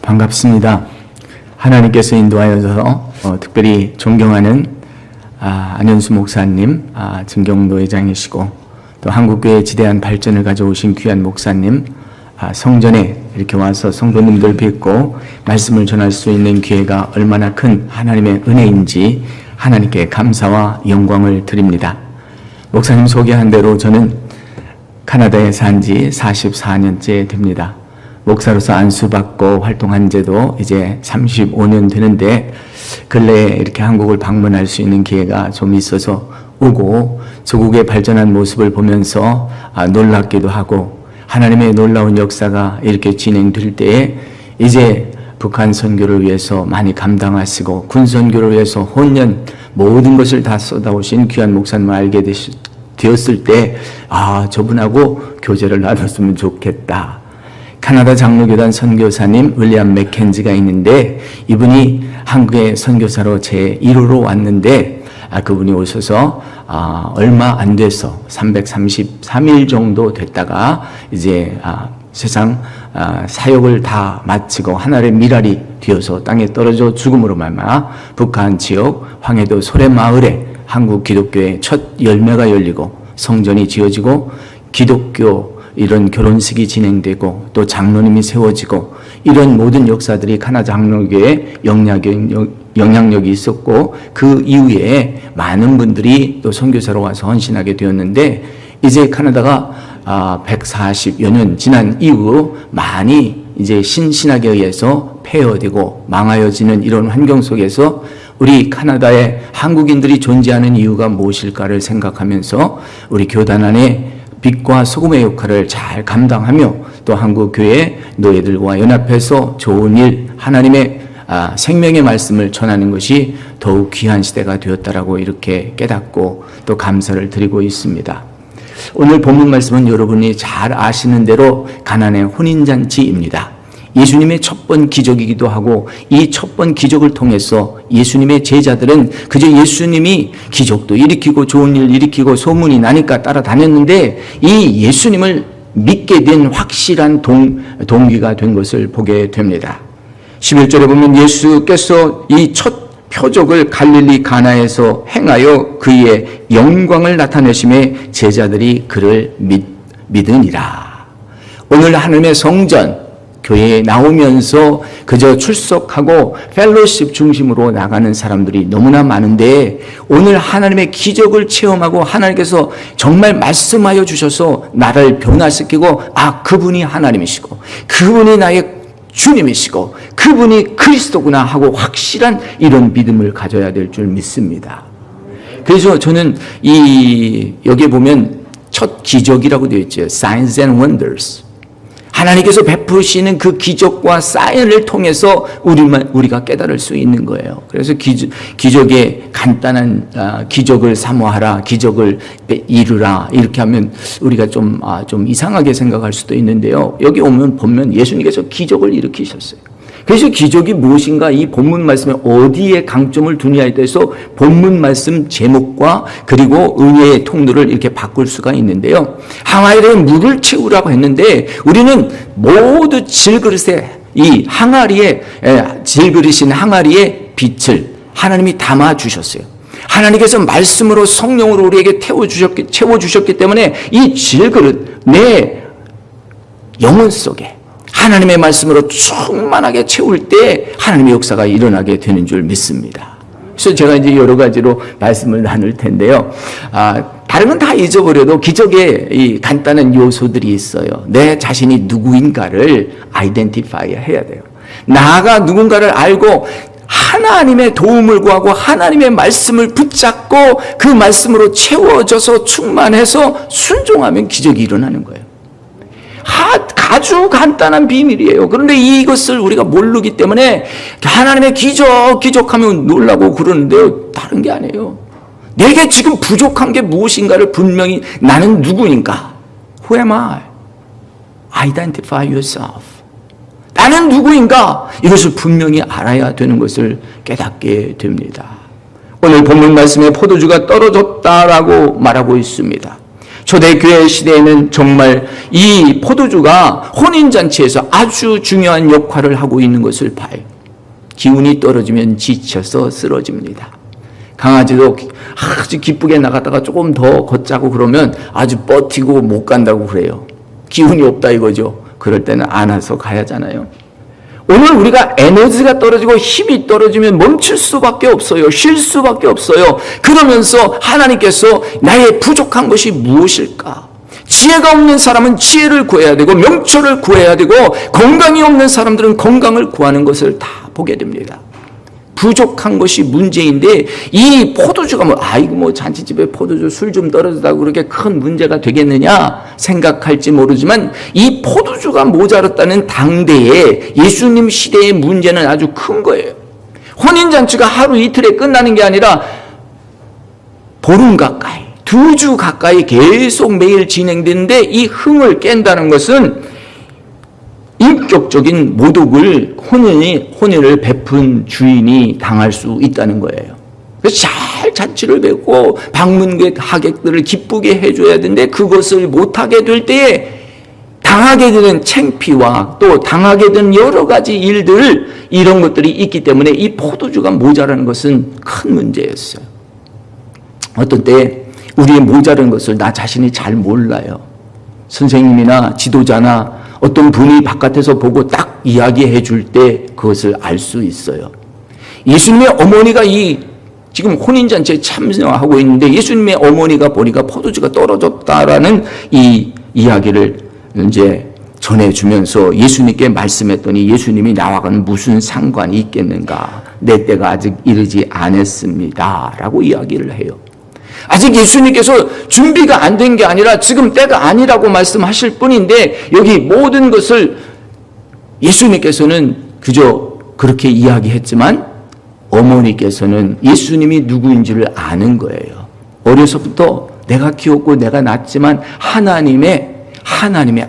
반갑습니다. 하나님께서 인도하여서 특별히 존경하는 안현수 목사님, 증경도 회장이시고 또 한국교회의 지대한 발전을 가져오신 귀한 목사님, 성전에 이렇게 와서 성도님들 뵙고 말씀을 전할 수 있는 기회가 얼마나 큰 하나님의 은혜인지 하나님께 감사와 영광을 드립니다. 목사님 소개한 대로 저는 캐나다에 산 지 44년째 됩니다. 목사로서 안수받고 활동한 지도 이제 35년 되는데 근래에 이렇게 한국을 방문할 수 있는 기회가 좀 있어서 오고 조국의 발전한 모습을 보면서 놀랍기도 하고 하나님의 놀라운 역사가 이렇게 진행될 때에 이제 북한 선교를 위해서 많이 감당하시고 군 선교를 위해서 혼년 모든 것을 다 쏟아오신 귀한 목사님을 알게 되었을 때 저분하고 교제를 나눴으면 좋겠다. 캐나다 장로교단 선교사님 윌리엄 맥켄지가 있는데 이분이 한국의 선교사로 제1호로 왔는데 그분이 오셔서 얼마 안 돼서 333일 정도 됐다가 이제 세상 사역을 다 마치고 하늘의 미랄이 되어서 땅에 떨어져 죽음으로 말미암아 북한 지역 황해도 소래마을에 한국 기독교의 첫 열매가 열리고 성전이 지어지고 기독교 이런 결혼식이 진행되고 또 장로님이 세워지고 이런 모든 역사들이 캐나다 장로교에 영향력이 있었고 그 이후에 많은 분들이 또 선교사로 와서 헌신하게 되었는데 이제 캐나다가 140여 년 지난 이후 많이 이제 신신학에 의해서 폐허되고 망하여지는 이런 환경 속에서 우리 캐나다에 한국인들이 존재하는 이유가 무엇일까를 생각하면서 우리 교단 안에 빛과 소금의 역할을 잘 감당하며 또 한국교회 노예들과 연합해서 좋은 일, 하나님의 생명의 말씀을 전하는 것이 더욱 귀한 시대가 되었다라고 이렇게 깨닫고 또 감사를 드리고 있습니다. 오늘 본문 말씀은 여러분이 잘 아시는 대로 가나안의 혼인잔치입니다. 예수님의 첫 번 기적이기도 하고 이 첫 번 기적을 통해서 예수님의 제자들은 그저 예수님이 기적도 일으키고 좋은 일 일으키고 소문이 나니까 따라다녔는데 이 예수님을 믿게 된 확실한 동기가 된 것을 보게 됩니다. 11절에 보면 예수께서 이 첫 표적을 갈릴리 가나에서 행하여 그의 영광을 나타내심에 제자들이 그를 믿으니라. 오늘 하나님의 성전 교회에 나오면서 그저 출석하고 펠로십 중심으로 나가는 사람들이 너무나 많은데 오늘 하나님의 기적을 체험하고 하나님께서 정말 말씀하여 주셔서 나를 변화시키고 그분이 하나님이시고 그분이 나의 주님이시고 그분이 그리스도구나 하고 확실한 이런 믿음을 가져야 될 줄 믿습니다. 그래서 저는 여기에 보면 첫 기적이라고 되어 있죠. Signs and Wonders. 하나님께서 베푸시는 그 기적과 사인을 통해서 우리가 깨달을 수 있는 거예요. 그래서 기적의 간단한 기적을 사모하라, 기적을 이루라 이렇게 하면 우리가 좀 이상하게 생각할 수도 있는데요. 여기 보면 예수님께서 기적을 일으키셨어요. 그래서 기적이 무엇인가 이 본문 말씀에 어디에 강점을 두냐에 대해서 본문 말씀 제목과 그리고 은혜의 통로를 이렇게 바꿀 수가 있는데요. 항아리에 물을 채우라고 했는데 우리는 모두 질그릇에 이 항아리에 질그릇인 항아리에 빛을 하나님이 담아 주셨어요. 하나님께서 말씀으로 성령으로 우리에게 채워주셨기 때문에 이 질그릇 내 영혼 속에 하나님의 말씀으로 충만하게 채울 때 하나님의 역사가 일어나게 되는 줄 믿습니다. 그래서 제가 이제 여러 가지로 말씀을 나눌 텐데요. 다른 건 다 잊어버려도 기적의 이 간단한 요소들이 있어요. 내 자신이 누구인가를 아이덴티파이 해야 돼요. 나가 누군가를 알고 하나님의 도움을 구하고 하나님의 말씀을 붙잡고 그 말씀으로 채워져서 충만해서 순종하면 기적이 일어나는 거예요. 아주 간단한 비밀이에요. 그런데 이것을 우리가 모르기 때문에 하나님의 기적하면 놀라고 그러는데요. 다른 게 아니에요. 내게 지금 부족한 게 무엇인가를 분명히 나는 누구인가? Who am I? Identify yourself. 나는 누구인가? 이것을 분명히 알아야 되는 것을 깨닫게 됩니다. 오늘 본문 말씀에 포도주가 떨어졌다라고 말하고 있습니다. 초대교회 시대에는 정말 이 포도주가 혼인잔치에서 아주 중요한 역할을 하고 있는 것을 봐요. 기운이 떨어지면 지쳐서 쓰러집니다. 강아지도 아주 기쁘게 나갔다가 조금 더 걷자고 그러면 아주 버티고 못 간다고 그래요. 기운이 없다 이거죠. 그럴 때는 안아서 가야잖아요. 오늘 우리가 에너지가 떨어지고 힘이 떨어지면 멈출 수밖에 없어요. 쉴 수밖에 없어요. 그러면서 하나님께서 나의 부족한 것이 무엇일까? 지혜가 없는 사람은 지혜를 구해야 되고 명철을 구해야 되고 건강이 없는 사람들은 건강을 구하는 것을 다 보게 됩니다. 부족한 것이 문제인데 이 포도주가 이거 잔치집에 포도주 술 좀 떨어지다고 그렇게 큰 문제가 되겠느냐 생각할지 모르지만 이 포도주가 모자랐다는 당대에 예수님 시대의 문제는 아주 큰 거예요. 혼인잔치가 하루 이틀에 끝나는 게 아니라 보름 가까이 2주 가까이 계속 매일 진행되는데 이 흥을 깬다는 것은 인격적인 모독을 혼인을 베푼 주인이 당할 수 있다는 거예요. 그래서 잘 잔치를 뵙고 방문객 하객들을 기쁘게 해줘야 되는데 그것을 못하게 될 때에 당하게 되는 창피와 또 당하게 되는 여러 가지 일들 이런 것들이 있기 때문에 이 포도주가 모자라는 것은 큰 문제였어요. 어떤 때 우리의 모자란 것을 나 자신이 잘 몰라요. 선생님이나 지도자나 어떤 분이 바깥에서 보고 딱 이야기해 줄 때 그것을 알 수 있어요. 예수님의 어머니가 지금 혼인잔치에 참여하고 있는데 예수님의 어머니가 보니까 포도주가 떨어졌다라는 이 이야기를 이제 전해주면서 예수님께 말씀했더니 예수님이 나와는 무슨 상관이 있겠는가? 내 때가 아직 이르지 않았습니다. 라고 이야기를 해요. 아직 예수님께서 준비가 안 된 게 아니라 지금 때가 아니라고 말씀하실 뿐인데 여기 모든 것을 예수님께서는 그저 그렇게 이야기했지만 어머니께서는 예수님이 누구인지를 아는 거예요. 어려서부터 내가 키웠고 내가 낳았지만 하나님의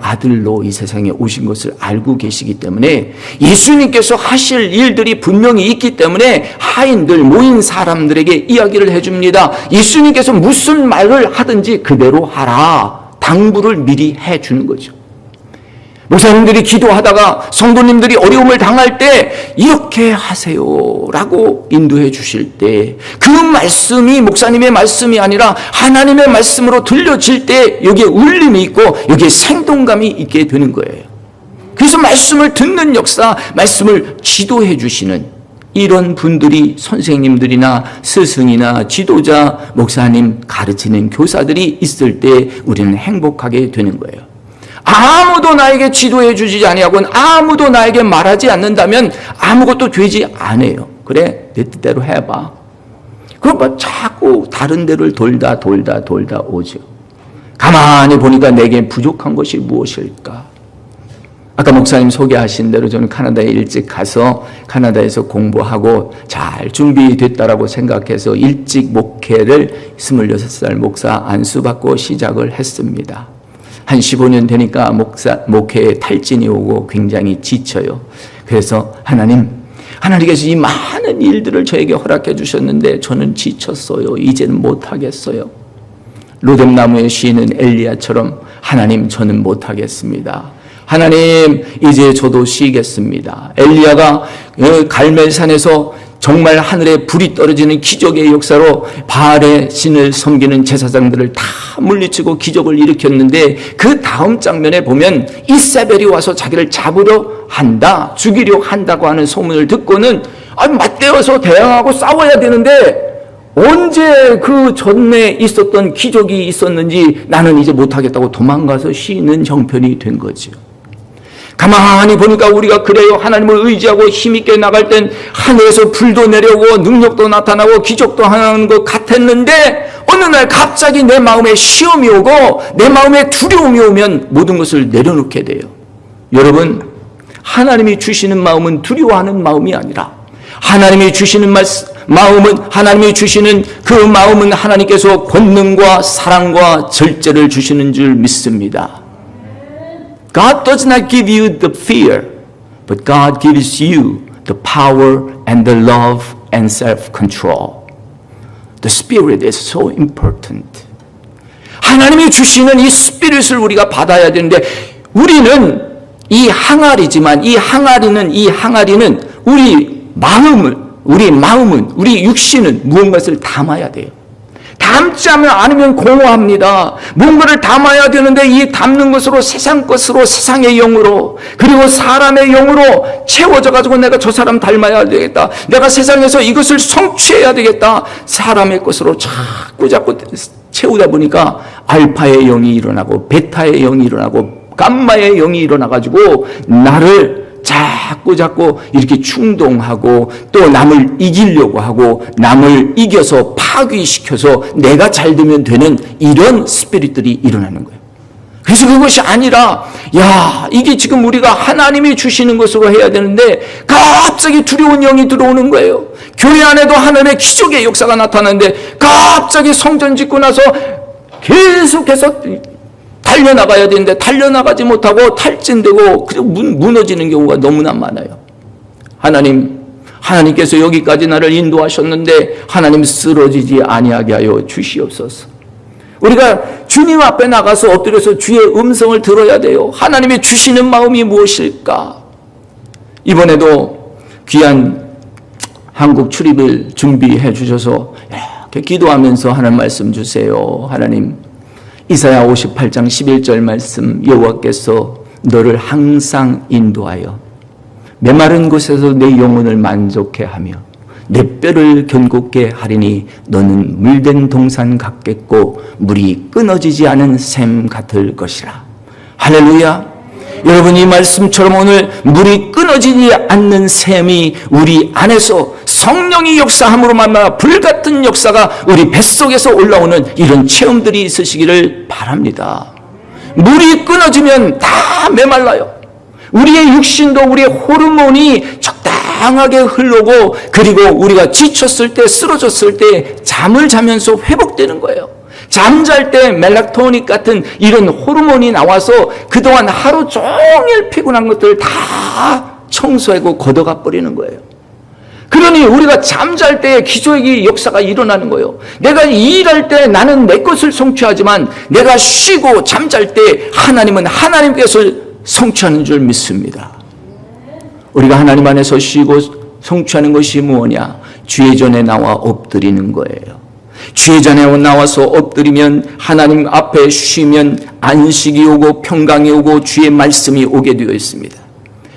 아들로 이 세상에 오신 것을 알고 계시기 때문에 예수님께서 하실 일들이 분명히 있기 때문에 하인들 모인 사람들에게 이야기를 해줍니다. 예수님께서 무슨 말을 하든지 그대로 하라. 당부를 미리 해주는 거죠. 목사님들이 기도하다가 성도님들이 어려움을 당할 때 이렇게 하세요 라고 인도해 주실 때 그 말씀이 목사님의 말씀이 아니라 하나님의 말씀으로 들려질 때 여기에 울림이 있고 여기에 생동감이 있게 되는 거예요. 그래서 말씀을 듣는 역사, 말씀을 지도해 주시는 이런 분들이 선생님들이나 스승이나 지도자, 목사님, 가르치는 교사들이 있을 때 우리는 행복하게 되는 거예요. 아무도 나에게 지도해 주지 아니하고는 아무도 나에게 말하지 않는다면 아무것도 되지 않아요. 그래, 내 뜻대로 해봐. 그럼 자꾸 다른 데를 돌다 오죠. 가만히 보니까 내게 부족한 것이 무엇일까? 아까 목사님 소개하신 대로 저는 카나다에 일찍 가서 카나다에서 공부하고 잘 준비됐다라고 생각해서 일찍 목회를 26살 목사 안수받고 시작을 했습니다. 한 15년 되니까 목회에 탈진이 오고 굉장히 지쳐요. 그래서 하나님께서 이 많은 일들을 저에게 허락해 주셨는데 저는 지쳤어요. 이제는 못하겠어요. 로뎀나무에 쉬는 엘리야처럼 하나님 저는 못하겠습니다. 하나님 이제 저도 쉬겠습니다. 엘리야가 갈멜산에서 정말 하늘에 불이 떨어지는 기적의 역사로 바알의 신을 섬기는 제사장들을 다 물리치고 기적을 일으켰는데 그 다음 장면에 보면 이세벨이 와서 자기를 잡으려 한다, 죽이려 한다고 하는 소문을 듣고는 맞대어서 대항하고 싸워야 되는데 언제 그 전에 있었던 기적이 있었는지 나는 이제 못하겠다고 도망가서 쉬는 형편이 된 거죠. 가만히 보니까 우리가 그래요. 하나님을 의지하고 힘있게 나갈 땐 하늘에서 불도 내려오고 능력도 나타나고 기적도 하는 것 같았는데 어느 날 갑자기 내 마음에 시험이 오고 내 마음에 두려움이 오면 모든 것을 내려놓게 돼요. 여러분, 하나님이 주시는 마음은 두려워하는 마음이 아니라 하나님이 주시는 그 마음은 하나님께서 권능과 사랑과 절제를 주시는 줄 믿습니다. God does not give you the fear, but God gives you the power and the love and self-control. The Spirit is so important. 하나님이 주시는 이 스피릿을 우리가 받아야 되는데, 우리는 이 항아리지만 이 항아리는 우리 마음은, 우리 육신은 무언가를 담아야 돼요. 담지 않으면 공허합니다. 뭔가를 담아야 되는데 이 담는 것으로 세상 것으로, 세상의 영으로, 그리고 사람의 영으로 채워져 가지고 내가 저 사람 닮아야 되겠다, 내가 세상에서 이것을 성취해야 되겠다, 사람의 것으로 자꾸 채우다 보니까 알파의 영이 일어나고 베타의 영이 일어나고 감마의 영이 일어나가지고 나를 자꾸 이렇게 충동하고, 또 남을 이기려고 하고, 남을 이겨서 파괴시켜서 내가 잘 되면 되는 이런 스피릿들이 일어나는 거예요. 그래서 그것이 아니라, 이게 지금 우리가 하나님이 주시는 것으로 해야 되는데 갑자기 두려운 영이 들어오는 거예요. 교회 안에도 하나님의 기적의 역사가 나타나는데 갑자기 성전 짓고 나서 계속해서 달려나가야 되는데 달려나가지 못하고 탈진되고 무너지는 경우가 너무나 많아요. 하나님께서 여기까지 나를 인도하셨는데 하나님 쓰러지지 아니하게 하여 주시옵소서. 우리가 주님 앞에 나가서 엎드려서 주의 음성을 들어야 돼요. 하나님이 주시는 마음이 무엇일까? 이번에도 귀한 한국 출입을 준비해 주셔서 이렇게 기도하면서 하는 말씀 주세요. 하나님, 이사야 58장 11절 말씀, 여호와께서 너를 항상 인도하여 메마른 곳에서 내 영혼을 만족해 하며 내 뼈를 견고케 하리니 너는 물된 동산 같겠고 물이 끊어지지 않은 샘 같을 것이라. 할렐루야. 여러분, 이 말씀처럼 오늘 물이 끊어지지 않는 샘이 우리 안에서 성령이 역사함으로 말미암아 불같은 역사가 우리 뱃속에서 올라오는 이런 체험들이 있으시기를 바랍니다. 물이 끊어지면 다 메말라요. 우리의 육신도, 우리의 호르몬이 적당하게 흐르고, 그리고 우리가 지쳤을 때, 쓰러졌을 때 잠을 자면서 회복되는 거예요. 잠잘 때 멜라토닌 같은 이런 호르몬이 나와서 그동안 하루 종일 피곤한 것들을 다 청소하고 걷어가 버리는 거예요. 그러니 우리가 잠잘 때 기적의 역사가 일어나는 거예요. 내가 일할 때 나는 내 것을 성취하지만 내가 쉬고 잠잘 때 하나님은 하나님께서 성취하는 줄 믿습니다. 우리가 하나님 안에서 쉬고 성취하는 것이 무엇이냐? 주의 전에 나와 엎드리는 거예요. 주의 전에 나와서 엎드리면, 하나님 앞에 쉬면 안식이 오고 평강이 오고 주의 말씀이 오게 되어 있습니다.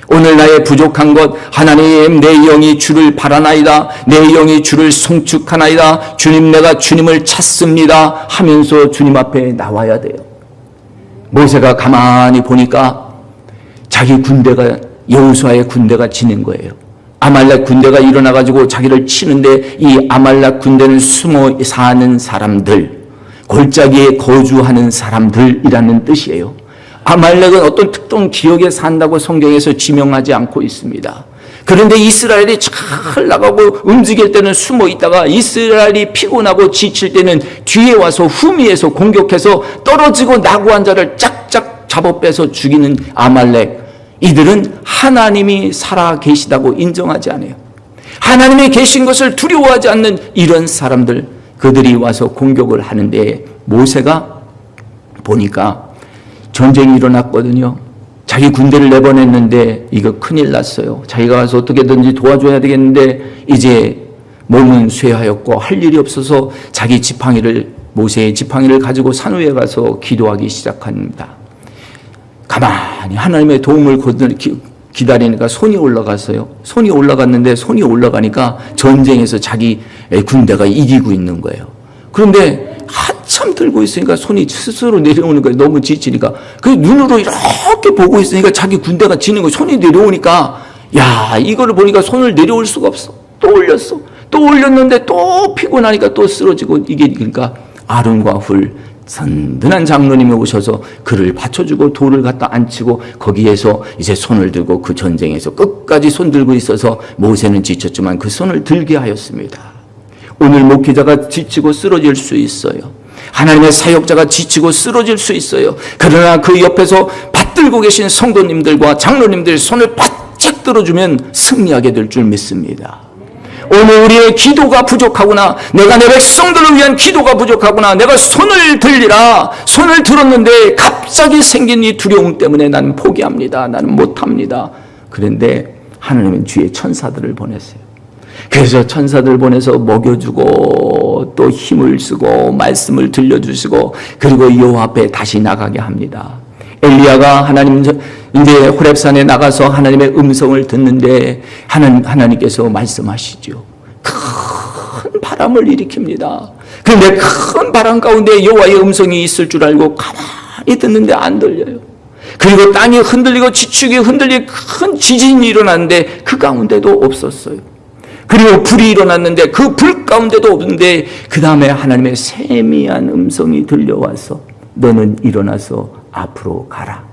오늘 나의 부족한 것, 하나님, 내 영이 주를 바라나이다, 내 영이 주를 송축하나이다, 주님, 내가 주님을 찾습니다 하면서 주님 앞에 나와야 돼요. 모세가 가만히 보니까 자기 군대가, 여호수아의 군대가 지는 거예요. 아말렉 군대가 일어나가지고 자기를 치는데, 이 아말렉 군대는 숨어 사는 사람들, 골짜기에 거주하는 사람들이라는 뜻이에요. 아말렉은 어떤 특정 지역에 산다고 성경에서 지명하지 않고 있습니다. 그런데 이스라엘이 잘 나가고 움직일 때는 숨어 있다가 이스라엘이 피곤하고 지칠 때는 뒤에 와서 후미에서 공격해서 떨어지고 나고한 자를 짝짝 잡아 빼서 죽이는 아말렉. 이들은 하나님이 살아 계시다고 인정하지 않아요. 하나님이 계신 것을 두려워하지 않는 이런 사람들, 그들이 와서 공격을 하는데, 모세가 보니까 전쟁이 일어났거든요. 자기 군대를 내보냈는데 이거 큰일 났어요. 자기가 가서 어떻게든지 도와줘야 되겠는데 이제 몸은 쇠하였고 할 일이 없어서 자기 모세의 지팡이를 가지고 산 위에 가서 기도하기 시작합니다. 가만히 하나님의 도움을 기다리니까 손이 올라갔어요. 손이 올라갔는데, 손이 올라가니까 전쟁에서 자기 군대가 이기고 있는 거예요. 그런데 한참 들고 있으니까 손이 스스로 내려오는 거예요. 너무 지치니까. 그 눈으로 이렇게 보고 있으니까 자기 군대가 지는 거예요. 손이 내려오니까, 이거를 보니까 손을 내려올 수가 없어. 또 올렸어. 또 올렸는데 또 피곤하니까 또 쓰러지고, 이게 그러니까 아론과 훌, 든든한 장로님이 오셔서 그를 받쳐주고 돌을 갖다 앉히고, 거기에서 이제 손을 들고 그 전쟁에서 끝까지 손 들고 있어서 모세는 지쳤지만 그 손을 들게 하였습니다. 오늘 목회자가 지치고 쓰러질 수 있어요. 하나님의 사역자가 지치고 쓰러질 수 있어요. 그러나 그 옆에서 받들고 계신 성도님들과 장로님들 손을 바짝 들어주면 승리하게 될 줄 믿습니다. 오늘 우리의 기도가 부족하구나. 내가 내 백성들을 위한 기도가 부족하구나. 내가 손을 들리라. 손을 들었는데 갑자기 생긴 이 두려움 때문에 나는 포기합니다. 나는 못합니다. 그런데 하나님은 주의 천사들을 보냈어요. 그래서 천사들 보내서 먹여주고 또 힘을 쓰고 말씀을 들려주시고 그리고 여호와 앞에 다시 나가게 합니다. 엘리야가 하나님 이제 호렙산에 나가서 하나님의 음성을 듣는데 하나님께서 말씀하시죠. 큰 바람을 일으킵니다. 그런데 큰 바람 가운데 여호와의 음성이 있을 줄 알고 가만히 듣는데 안 들려요. 그리고 땅이 흔들리고 지축이 흔들리고 큰 지진이 일어났는데 그 가운데도 없었어요. 그리고 불이 일어났는데 그 불 가운데도 없는데 그 다음에 하나님의 세미한 음성이 들려와서 너는 일어나서 앞으로 가라.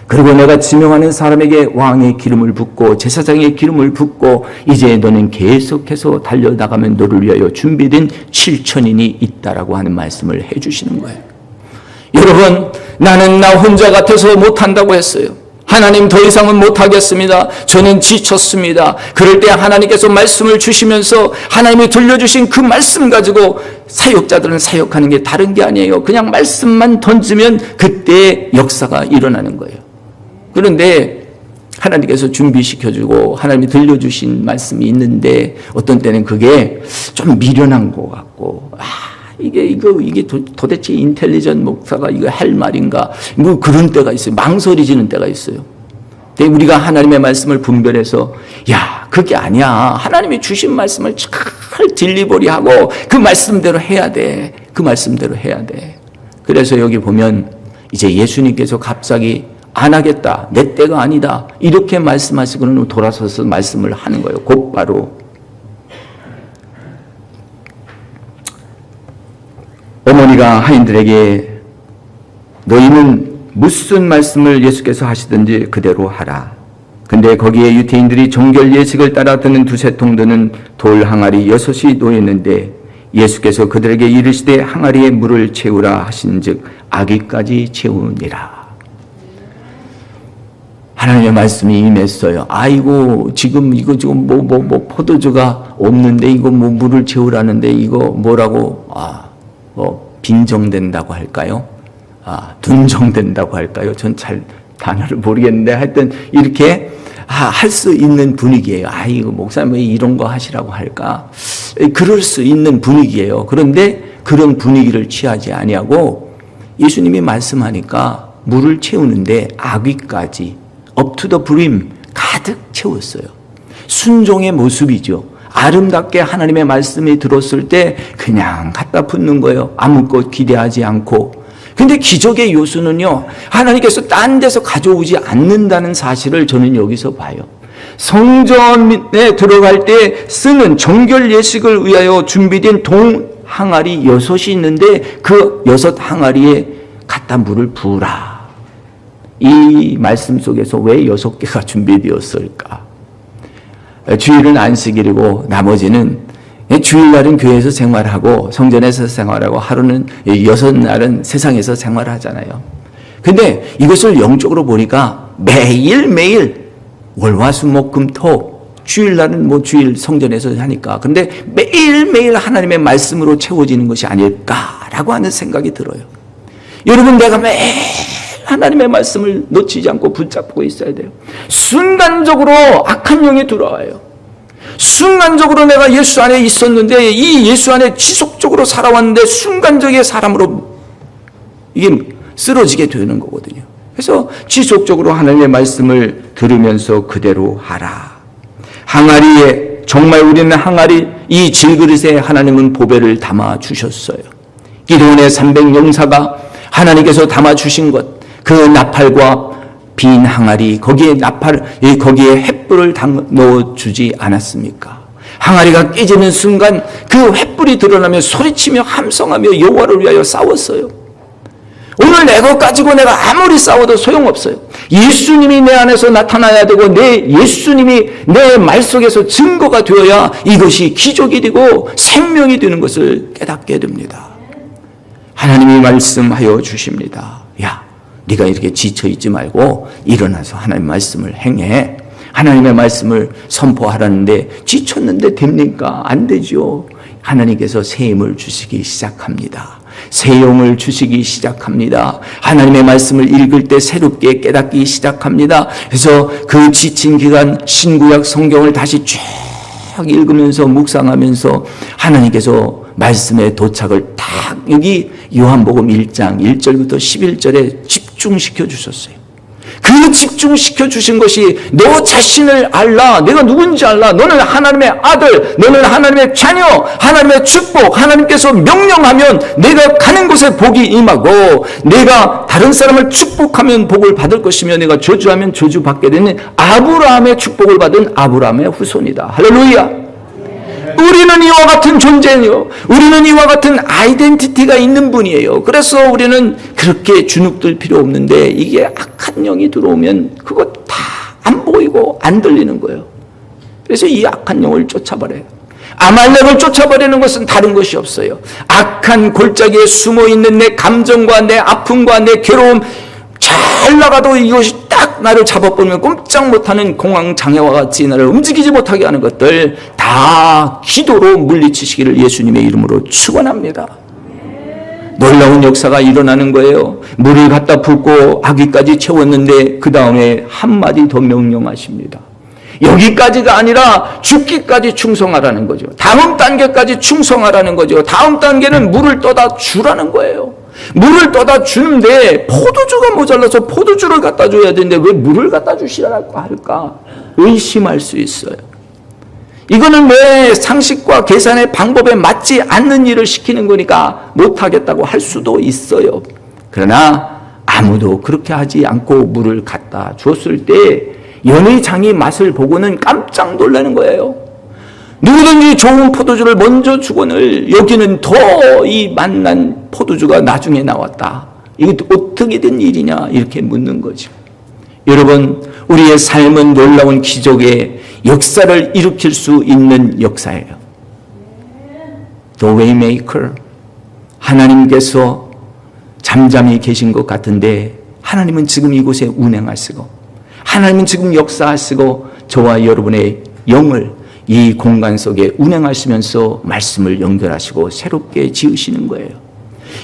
그리고 내가 지명하는 사람에게 왕의 기름을 붓고 제사장의 기름을 붓고 이제 너는 계속해서 달려나가면 너를 위하여 준비된 7,000인이 있다라고 하는 말씀을 해주시는 거예요. 여러분, 나는 나 혼자 같아서 못한다고 했어요. 하나님 더 이상은 못하겠습니다. 저는 지쳤습니다. 그럴 때 하나님께서 말씀을 주시면서 하나님이 들려주신 그 말씀 가지고 사역자들은 사역하는 게 다른 게 아니에요. 그냥 말씀만 던지면 그때 역사가 일어나는 거예요. 그런데 하나님께서 준비시켜주고 하나님이 들려주신 말씀이 있는데 어떤 때는 그게 좀 미련한 것 같고 이게 도대체 인텔리전 목사가 이거 할 말인가? 뭐 그런 때가 있어요. 망설이지는 때가 있어요. 근데 우리가 하나님의 말씀을 분별해서 야, 그게 아니야. 하나님이 주신 말씀을 잘 딜리버리하고 그 말씀대로 해야 돼. 그 말씀대로 해야 돼. 그래서 여기 보면 이제 예수님께서 갑자기 안 하겠다. 내 때가 아니다. 이렇게 말씀하시고는 돌아서서 말씀을 하는 거예요. 곧바로. 어머니가 하인들에게 너희는 무슨 말씀을 예수께서 하시든지 그대로 하라. 근데 거기에 유대인들이 정결 예식을 따라 드는 두세 통 드는 돌 항아리 6이 놓였는데 예수께서 그들에게 이르시되 항아리에 물을 채우라 하신즉 아기까지 채우니라. 하나님의 말씀이 임했어요. 아이고 지금 포도주가 없는데 이거 뭐 물을 채우라는데 이거 뭐라고 빈정된다고 할까요? 둔정된다고 할까요? 전 잘 단어를 모르겠는데 하여튼 이렇게 할 수 있는 분위기예요. 이거 목사님 왜 이런 거 하시라고 할까? 그럴 수 있는 분위기예요. 그런데 그런 분위기를 취하지 아니하고 예수님이 말씀하니까 물을 채우는데 아귀까지 up to the brim 가득 채웠어요. 순종의 모습이죠. 아름답게 하나님의 말씀이 들었을 때 그냥 갖다 붓는 거예요. 아무것도 기대하지 않고. 근데 기적의 요소는요, 하나님께서 딴 데서 가져오지 않는다는 사실을 저는 여기서 봐요. 성전에 들어갈 때 쓰는 정결 예식을 위하여 준비된 동 항아리 6이 있는데 그 6 항아리에 갖다 물을 부으라. 이 말씀 속에서 왜 6개가 준비되었을까? 주일은 안식일이고 나머지는 주일날은 교회에서 생활하고 성전에서 생활하고 하루는 6날은 세상에서 생활하잖아요. 근데 이것을 영적으로 보니까 매일매일 월화수목금토 주일날은 뭐 주일 성전에서 하니까 근데 매일매일 하나님의 말씀으로 채워지는 것이 아닐까라고 하는 생각이 들어요. 여러분, 내가 매일 하나님의 말씀을 놓치지 않고 붙잡고 있어야 돼요. 순간적으로 악한 영이 들어와요. 순간적으로 내가 예수 안에 있었는데 이 예수 안에 지속적으로 살아왔는데 순간적인 사람으로 이게 쓰러지게 되는 거거든요. 그래서 지속적으로 하나님의 말씀을 들으면서 그대로 하라. 항아리에 정말 우리는 항아리 이 질그릇에 하나님은 보배를 담아 주셨어요. 기도원의 300용사가 하나님께서 담아 주신 것, 그 나팔과 빈 항아리 거기에 거기에 횃불을 넣어주지 않았습니까? 항아리가 깨지는 순간 그 횃불이 드러나며 소리치며 함성하며 여호와를 위하여 싸웠어요. 오늘 내 것 가지고 내가 아무리 싸워도 소용없어요. 예수님이 내 안에서 나타나야 되고 내 예수님이 내 말 속에서 증거가 되어야 이것이 기적이 되고 생명이 되는 것을 깨닫게 됩니다. 하나님이 말씀하여 주십니다. 야, 네가 이렇게 지쳐있지 말고 일어나서 하나님 말씀을 행해. 하나님의 말씀을 선포하라는데 지쳤는데 됩니까? 안 되죠. 하나님께서 새 힘을 주시기 시작합니다. 새 영을 주시기 시작합니다. 하나님의 말씀을 읽을 때 새롭게 깨닫기 시작합니다. 그래서 그 지친 기간 신구약 성경을 다시 쭉 읽으면서 묵상하면서 하나님께서 말씀의 도착을 딱 여기 요한복음 1장 1절부터 11절에 집중시켜 주셨어요. 그 집중시켜 주신 것이 너 자신을 알라. 내가 누군지 알라. 너는 하나님의 아들, 너는 하나님의 자녀, 하나님의 축복, 하나님께서 명령하면 내가 가는 곳에 복이 임하고 내가 다른 사람을 축복하면 복을 받을 것이며 내가 저주하면 저주받게 되는 아브라함의 축복을 받은 아브라함의 후손이다. 할렐루야. 우리는 이와 같은 존재예요. 우리는 이와 같은 아이덴티티가 있는 분이에요. 그래서 우리는 그렇게 주눅들 필요 없는데 이게 악한 영이 들어오면 그거 다 안 보이고 안 들리는 거예요. 그래서 이 악한 영을 쫓아버려요. 아말렉을 쫓아버리는 것은 다른 것이 없어요. 악한 골짜기에 숨어있는 내 감정과 내 아픔과 내 괴로움 잘 나가도 이것이 딱 나를 잡아버리면 꼼짝 못하는 공황장애와 같이 나를 움직이지 못하게 하는 것들 다 기도로 물리치시기를 예수님의 이름으로 축원합니다. 놀라운 역사가 일어나는 거예요. 물을 갖다 붓고 아기까지 채웠는데 그 다음에 한마디 더 명령하십니다. 여기까지가 아니라 죽기까지 충성하라는 거죠. 다음 단계까지 충성하라는 거죠. 다음 단계는 물을 떠다 주라는 거예요. 물을 떠다 주는데 포도주가 모자라서 포도주를 갖다 줘야 되는데 왜 물을 갖다 주시라고 할까? 의심할 수 있어요. 이거는 왜 상식과 계산의 방법에 맞지 않는 일을 시키는 거니까 못하겠다고 할 수도 있어요. 그러나 아무도 그렇게 하지 않고 물을 갖다 줬을 때 연회장이 맛을 보고는 깜짝 놀라는 거예요. 누구든지 좋은 포도주를 먼저 주거늘 여기는 더 이 맛난 포도주가 나중에 나왔다. 이게 어떻게 된 일이냐 이렇게 묻는 거죠. 여러분, 우리의 삶은 놀라운 기적의 역사를 일으킬 수 있는 역사예요. The Waymaker. 하나님께서 잠잠히 계신 것 같은데 하나님은 지금 이곳에 운행하시고 하나님은 지금 역사하시고 저와 여러분의 영을 이 공간 속에 운행하시면서 말씀을 연결하시고 새롭게 지으시는 거예요.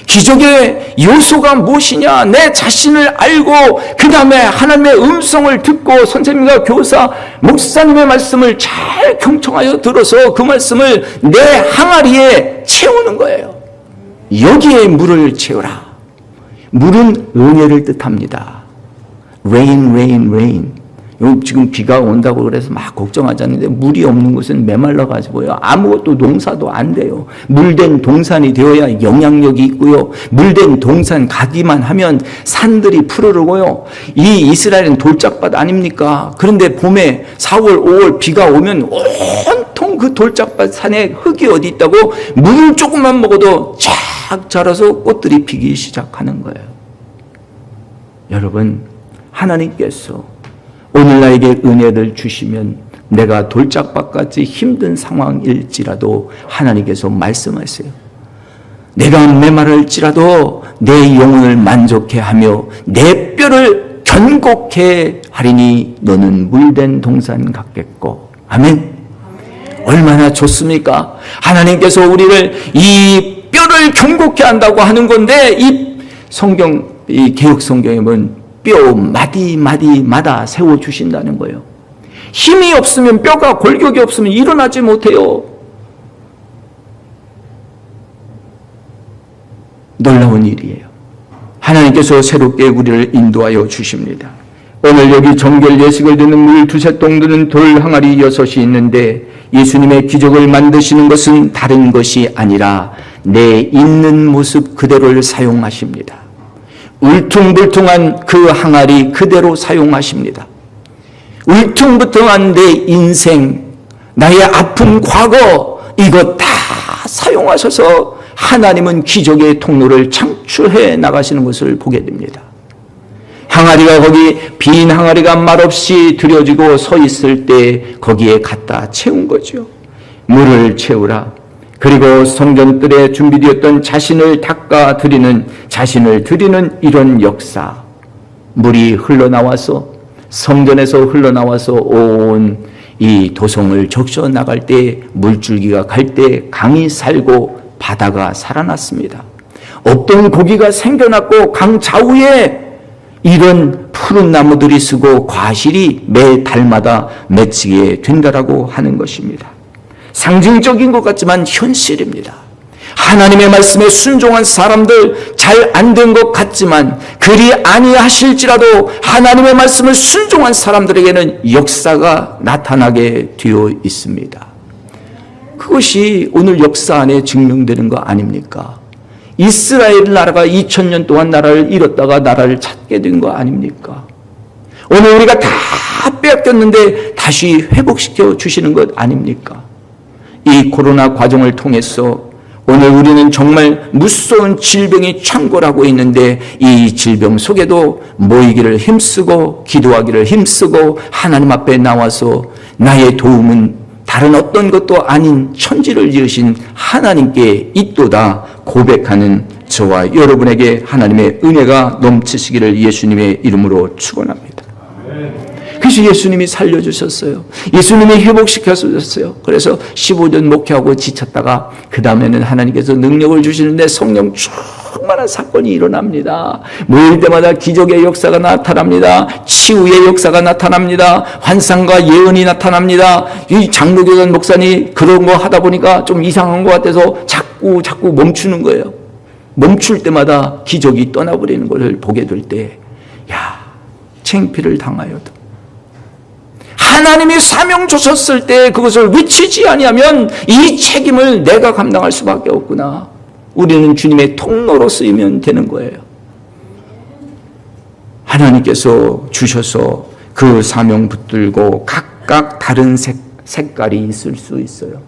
기적의 요소가 무엇이냐? 내 자신을 알고 그 다음에 하나님의 음성을 듣고 선생님과 교사, 목사님의 말씀을 잘 경청하여 들어서 그 말씀을 내 항아리에 채우는 거예요. 여기에 물을 채우라. 물은 은혜를 뜻합니다. Rain, rain, rain. 지금 비가 온다고 그래서 막 걱정하지 않는데 물이 없는 곳은 메말라가지고요. 아무것도 농사도 안 돼요. 물된 동산이 되어야 영향력이 있고요. 물된 동산 가기만 하면 산들이 푸르르고요. 이 이스라엘은 돌짝밭 아닙니까? 그런데 봄에 4월, 5월 비가 오면 온통 그 돌짝밭 산에 흙이 어디 있다고 물을 조금만 먹어도 쫙 자라서 꽃들이 피기 시작하는 거예요. 여러분, 하나님께서 오늘 나에게 은혜를 주시면 내가 돌짝밭같이 힘든 상황일지라도 하나님께서 말씀하세요. 내가 메마를지라도 내 영혼을 만족해 하며 내 뼈를 견고케 하리니 너는 물된 동산 같겠고. 아멘. 얼마나 좋습니까? 하나님께서 우리를 이 뼈를 견고케 한다고 하는 건데 이 성경, 이 개역 성경에 보면 뼈 마디마다 세워주신다는 거예요. 힘이 없으면 뼈가 골격이 없으면 일어나지 못해요. 놀라운 일이에요. 하나님께서 새롭게 우리를 인도하여 주십니다. 오늘 여기 정결 예식을 드는 물 두세 동드는 돌 항아리 6이 있는데 예수님의 기적을 만드시는 것은 다른 것이 아니라 내 있는 모습 그대로를 사용하십니다. 울퉁불퉁한 그 항아리 그대로 사용하십니다. 울퉁불퉁한 내 인생, 나의 아픈 과거 이거 다 사용하셔서 하나님은 기적의 통로를 창출해 나가시는 것을 보게 됩니다. 항아리가 거기 빈 항아리가 말없이 들여지고 서 있을 때 거기에 갖다 채운 거죠. 물을 채우라. 그리고 성전들에 준비되었던 자신을 드리는 이런 역사. 물이 흘러나와서 성전에서 흘러나와서 온 이 도성을 적셔 나갈 때 물줄기가 갈 때 강이 살고 바다가 살아났습니다. 없던 고기가 생겨났고 강 좌우에 이런 푸른 나무들이 쓰고 과실이 매 달마다 맺히게 된다라고 하는 것입니다. 상징적인 것 같지만 현실입니다. 하나님의 말씀에 순종한 사람들 잘 안 된 것 같지만 그리 아니하실지라도 하나님의 말씀을 순종한 사람들에게는 역사가 나타나게 되어 있습니다. 그것이 오늘 역사 안에 증명되는 거 아닙니까? 이스라엘 나라가 2000년 동안 나라를 잃었다가 나라를 찾게 된 거 아닙니까? 오늘 우리가 다 빼앗겼는데 다시 회복시켜 주시는 것 아닙니까? 이 코로나 과정을 통해서 오늘 우리는 정말 무서운 질병이 창궐하고 있는데 이 질병 속에도 모이기를 힘쓰고 기도하기를 힘쓰고 하나님 앞에 나와서 나의 도움은 다른 어떤 것도 아닌 천지를 지으신 하나님께 있도다 고백하는 저와 여러분에게 하나님의 은혜가 넘치시기를 예수님의 이름으로 축원합니다. 그래서 예수님이 살려주셨어요. 예수님이 회복시켜주셨어요. 그래서 15년 목회하고 지쳤다가 그 다음에는 하나님께서 능력을 주시는데 성령 충만한 사건이 일어납니다. 모일 때마다 기적의 역사가 나타납니다. 치유의 역사가 나타납니다. 환상과 예언이 나타납니다. 이 장로교단 목사님 그런 거 하다 보니까 좀 이상한 것 같아서 자꾸 멈추는 거예요. 멈출 때마다 기적이 떠나버리는 것을 보게 될 때, 창피를 당하여도 하나님이 사명 주셨을 때 그것을 외치지 아니하면 이 책임을 내가 감당할 수밖에 없구나. 우리는 주님의 통로로 쓰이면 되는 거예요. 하나님께서 주셔서 그 사명 붙들고 각각 다른 색깔이 있을 수 있어요.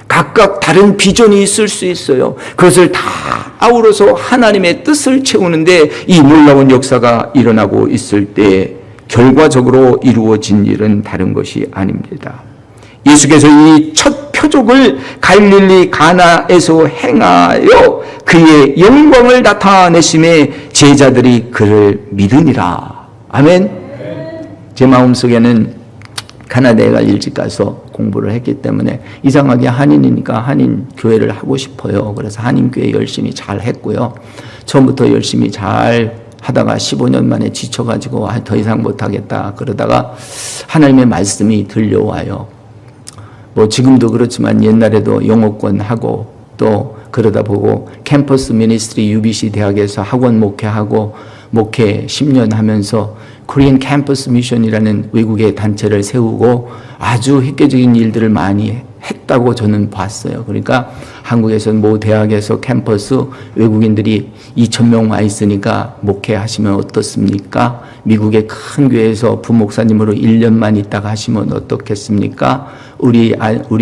각각 다른 비전이 있을 수 있어요. 그것을 다 아우러서 하나님의 뜻을 채우는데 이 놀라운 역사가 일어나고 있을 때 결과적으로 이루어진 일은 다른 것이 아닙니다. 예수께서 이 첫 표적을 갈릴리 가나에서 행하여 그의 영광을 나타내심에 제자들이 그를 믿으니라. 아멘. 제 마음속에는 가나다에 갈 일찍 가서 공부를 했기 때문에 이상하게 한인이니까 한인 교회를 하고 싶어요. 그래서 한인 교회 열심히 잘 했고요. 처음부터 열심히 잘 하다가 15년 만에 지쳐가지고 더 이상 못하겠다 그러다가 하나님의 말씀이 들려와요. 뭐 지금도 그렇지만 옛날에도 영어권 하고 또 그러다 보고 캠퍼스 미니스트리 UBC 대학에서 학원 목회하고 목회 10년 하면서 코리안 캠퍼스 미션이라는 외국의 단체를 세우고 아주 획기적인 일들을 많이 했다고 저는 봤어요. 그러니까 한국에서 모 대학에서 캠퍼스 외국인들이 2,000명 와 있으니까 목회하시면 어떻습니까? 미국의 큰 교회에서 부목사님으로 1년만 있다가 하시면 어떻겠습니까? 우리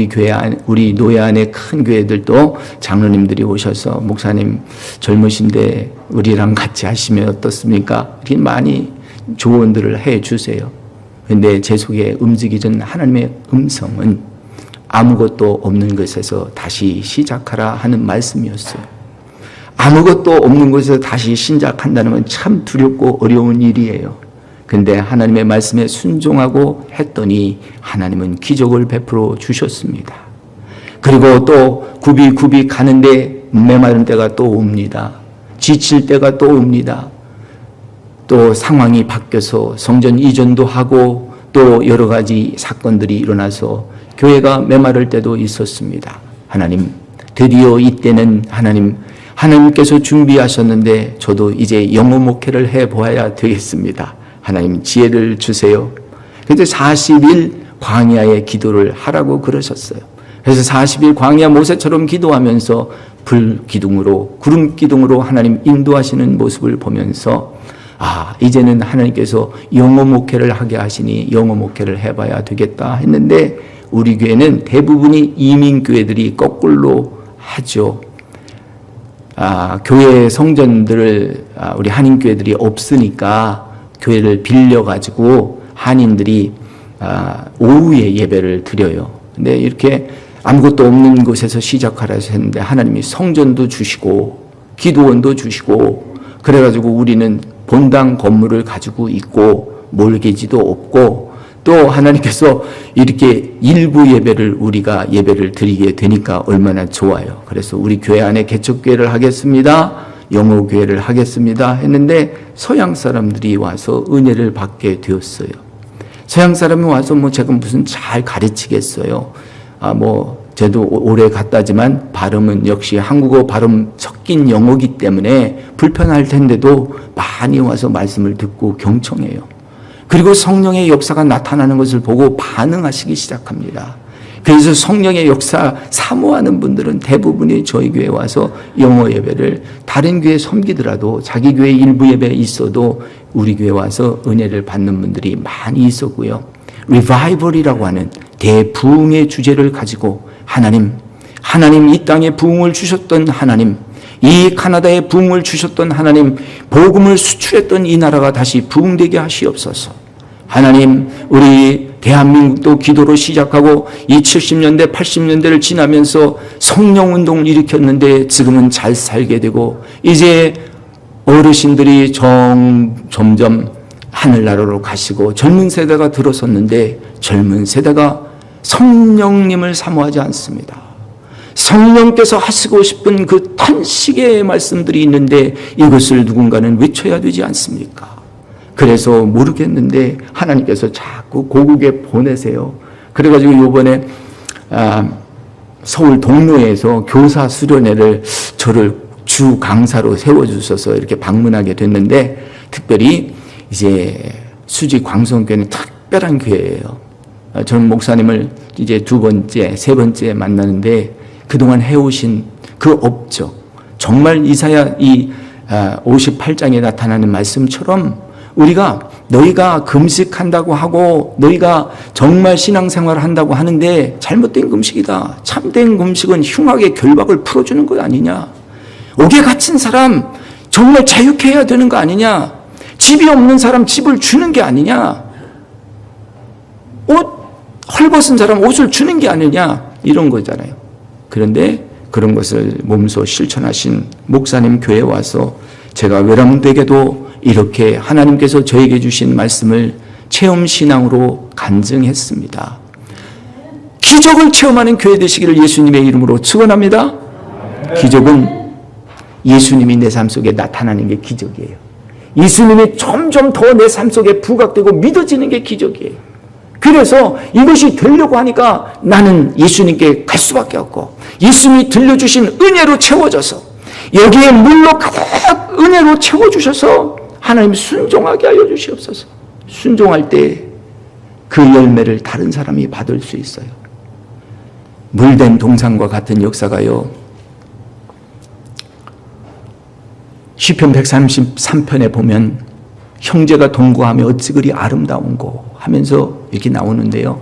교회 우리 노예 안에 큰 교회들도 장로님들이 오셔서 목사님 젊으신데 우리랑 같이 하시면 어떻습니까? 이렇게 많이 조언들을 해 주세요. 그런데 제 속에 움직이던 하나님의 음성은 아무것도 없는 것에서 다시 시작하라 하는 말씀이었어요. 아무것도 없는 것에서 다시 시작한다는 건 참 두렵고 어려운 일이에요. 근데 하나님의 말씀에 순종하고 했더니 하나님은 기적을 베풀어 주셨습니다. 그리고 또 굽이 가는데 메마른 때가 또 옵니다. 지칠 때가 또 옵니다. 또 상황이 바뀌어서 성전 이전도 하고 또 여러 가지 사건들이 일어나서 교회가 메마를 때도 있었습니다. 하나님, 드디어 이때는 하나님께서 준비하셨는데 저도 이제 영어 목회를 해보아야 되겠습니다. 하나님 지혜를 주세요. 그래서 40일 광야의 기도를 하라고 그러셨어요. 그래서 40일 광야 모세처럼 기도하면서 불기둥으로 구름 기둥으로 하나님 인도하시는 모습을 보면서 이제는 하나님께서 영어 목회를 하게 하시니 영어 목회를 해봐야 되겠다 했는데 우리 교회는 대부분이 이민교회들이 거꾸로 하죠. 교회 성전들을 우리 한인교회들이 없으니까 교회를 빌려가지고 한인들이 오후에 예배를 드려요. 근데 이렇게 아무것도 없는 곳에서 시작하라 했는데 하나님이 성전도 주시고 기도원도 주시고 그래가지고 우리는 본당 건물을 가지고 있고 몰개지도 없고 또 하나님께서 이렇게 일부 예배를 우리가 예배를 드리게 되니까 얼마나 좋아요. 그래서 우리 교회 안에 개척교회를 하겠습니다. 영어교회를 하겠습니다. 했는데 서양 사람들이 와서 은혜를 받게 되었어요. 서양 사람이 와서 제가 무슨 잘 가르치겠어요. 저도 오래 갔다지만 발음은 역시 한국어 발음 섞인 영어이기 때문에 불편할 텐데도 많이 와서 말씀을 듣고 경청해요. 그리고 성령의 역사가 나타나는 것을 보고 반응하시기 시작합니다. 그래서 성령의 역사 사모하는 분들은 대부분이 저희 교회에 와서 영어 예배를 다른 교회 섬기더라도 자기 교회 일부 예배에 있어도 우리 교회에 와서 은혜를 받는 분들이 많이 있었고요. 리바이벌이라고 하는 대부흥의 주제를 가지고 하나님 이 땅에 부흥을 주셨던 하나님, 이 카나다에 부흥을 주셨던 하나님, 복음을 수출했던 이 나라가 다시 부흥되게 하시옵소서. 하나님, 우리 대한민국도 기도로 시작하고 이 70년대, 80년대를 지나면서 성령운동을 일으켰는데 지금은 잘 살게 되고 이제 어르신들이 점점 하늘나라로 가시고 젊은 세대가 들어섰는데 젊은 세대가 성령님을 사모하지 않습니다. 성령께서 하시고 싶은 그 탄식의 말씀들이 있는데 이것을 누군가는 외쳐야 되지 않습니까? 그래서 모르겠는데 하나님께서 자꾸 고국에 보내세요. 그래가지고 이번에 서울 동로에서 교사 수련회를 저를 주 강사로 세워주셔서 이렇게 방문하게 됐는데 특별히 이제 수지 광성교회는 특별한 교회예요. 저는 목사님을 이제 두 번째, 세 번째 만나는데 그동안 해오신 그 업적, 정말 이사야 이 58장에 나타나는 말씀처럼 우리가 너희가 금식한다고 하고 너희가 정말 신앙생활을 한다고 하는데 잘못된 금식이다. 참된 금식은 흉악의 결박을 풀어주는 것 아니냐. 옥에 갇힌 사람 정말 자유케 해야 되는 거 아니냐. 집이 없는 사람 집을 주는 게 아니냐. 옷 헐벗은 사람 옷을 주는 게 아니냐. 이런 거잖아요. 그런데 그런 것을 몸소 실천하신 목사님 교회에 와서 제가 외람되게도 이렇게 하나님께서 저에게 주신 말씀을 체험신앙으로 간증했습니다. 기적을 체험하는 교회 되시기를 예수님의 이름으로 축원합니다. 기적은 예수님이 내 삶 속에 나타나는 게 기적이에요. 예수님이 점점 더 내 삶 속에 부각되고 믿어지는 게 기적이에요. 그래서 이것이 되려고 하니까 나는 예수님께 갈 수밖에 없고 예수님이 들려주신 은혜로 채워져서 여기에 물로 가득 은혜로 채워주셔서 하나님 순종하게 하여 주시옵소서. 순종할 때 그 열매를 다른 사람이 받을 수 있어요. 물된 동산과 같은 역사가요. 시편 133편에 보면 형제가 동거하며 어찌 그리 아름다운고 하면서 이렇게 나오는데요.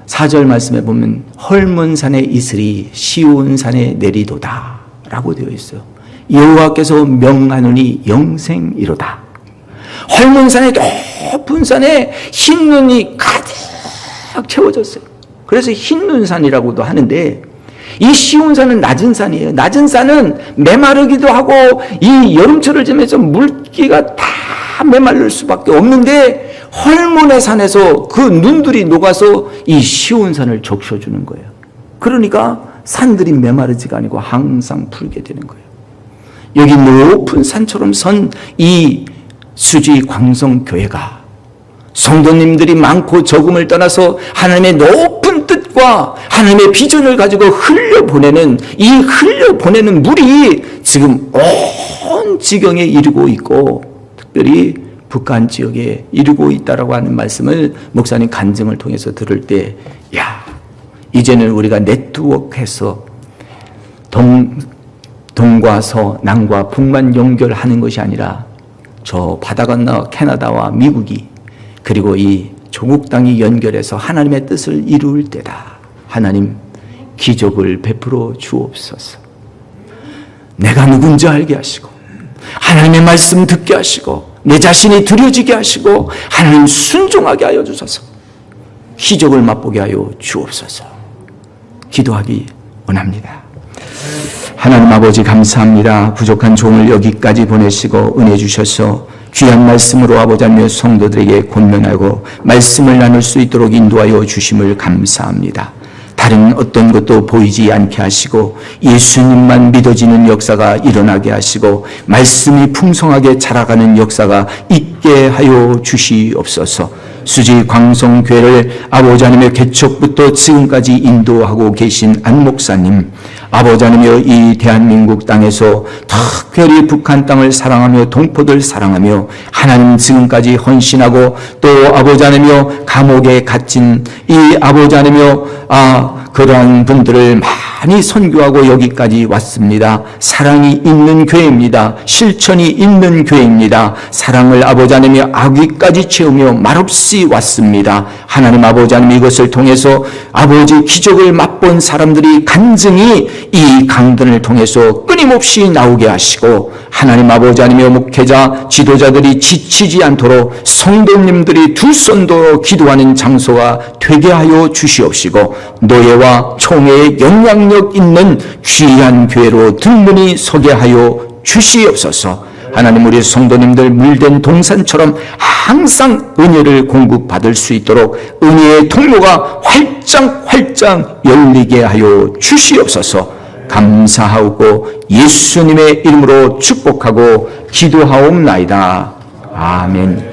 4절 말씀에 보면 헐문 산의 이슬이 시온 산에 내리도다 라고 되어 있어요. 여호와께서 명하노니 영생이로다. 헐문 산의 높은 산에 흰 눈이 가득 채워졌어요. 그래서 흰눈산이라고도 하는데 이 시온산은 낮은 산이에요. 낮은 산은 메마르기도 하고 이 여름철을 지면서 물기가 다 메마를 수밖에 없는데 헐몬의 산에서 그 눈들이 녹아서 이 시온산을 적셔주는 거예요. 그러니까 산들이 메마르지가 아니고 항상 푸르게 되는 거예요. 여기 높은 산처럼 선 이 수지 광성교회가 성도님들이 많고 적음을 떠나서 하나님의 높은 뜻과 하나님의 비전을 가지고 흘려보내는 이 흘려보내는 물이 지금 온 지경에 이르고 있고 특별히 북한 지역에 이르고 있다라고 하는 말씀을 목사님 간증을 통해서 들을 때 이제는 우리가 네트워크해서 동과 서, 남과 북만 연결하는 것이 아니라 저 바다 건너 캐나다와 미국이 그리고 이 조국 땅이 연결해서 하나님의 뜻을 이룰 때다. 하나님 기적을 베풀어 주옵소서. 내가 누군지 알게 하시고 하나님의 말씀 듣게 하시고 내 자신이 드려지게 하시고 하나님 순종하게 하여 주소서. 기적을 맛보게 하여 주옵소서. 기도하기 원합니다. 하나님 아버지 감사합니다. 부족한 종을 여기까지 보내시고 은혜 주셔서 귀한 말씀으로 아버지 하나님 성도들에게 권면하고 말씀을 나눌 수 있도록 인도하여 주심을 감사합니다. 다른 어떤 것도 보이지 않게 하시고 예수님만 믿어지는 역사가 일어나게 하시고 말씀이 풍성하게 자라가는 역사가 있게 하여 주시옵소서. 수지 광성교회를 아버지 하나님의 개척부터 지금까지 인도하고 계신 안 목사님, 아버지 하나님의 이 대한민국 땅에서 특별히 북한 땅을 사랑하며 동포들 사랑하며 하나님 지금까지 헌신하고 또 아버지 하나님의 감옥에 갇힌 이 아버지 하나님의 그러한 분들을 많이 선교하고 여기까지 왔습니다. 사랑이 있는 교회입니다. 실천이 있는 교회입니다. 사랑을 아버지 하나님의 악위까지 채우며 말없이 왔습니다. 하나님 아버지 하나님 이것을 통해서 아버지 기적을 맛본 사람들이 간증이 이 강단을 통해서 끊임없이 나오게 하시고 하나님 아버지 하나님의 목회자 지도자들이 지치지 않도록 성도님들이 두 손도 기도하는 장소가 되게 하여 주시옵시고 노예와 총회의 영향력 있는 귀한 교회로 등문이 서게 하여 주시옵소서. 하나님 우리 성도님들 물된 동산처럼 항상 은혜를 공급받을 수 있도록 은혜의 통로가 활짝 열리게 하여 주시옵소서. 감사하고 예수님의 이름으로 축복하고 기도하옵나이다. 아멘.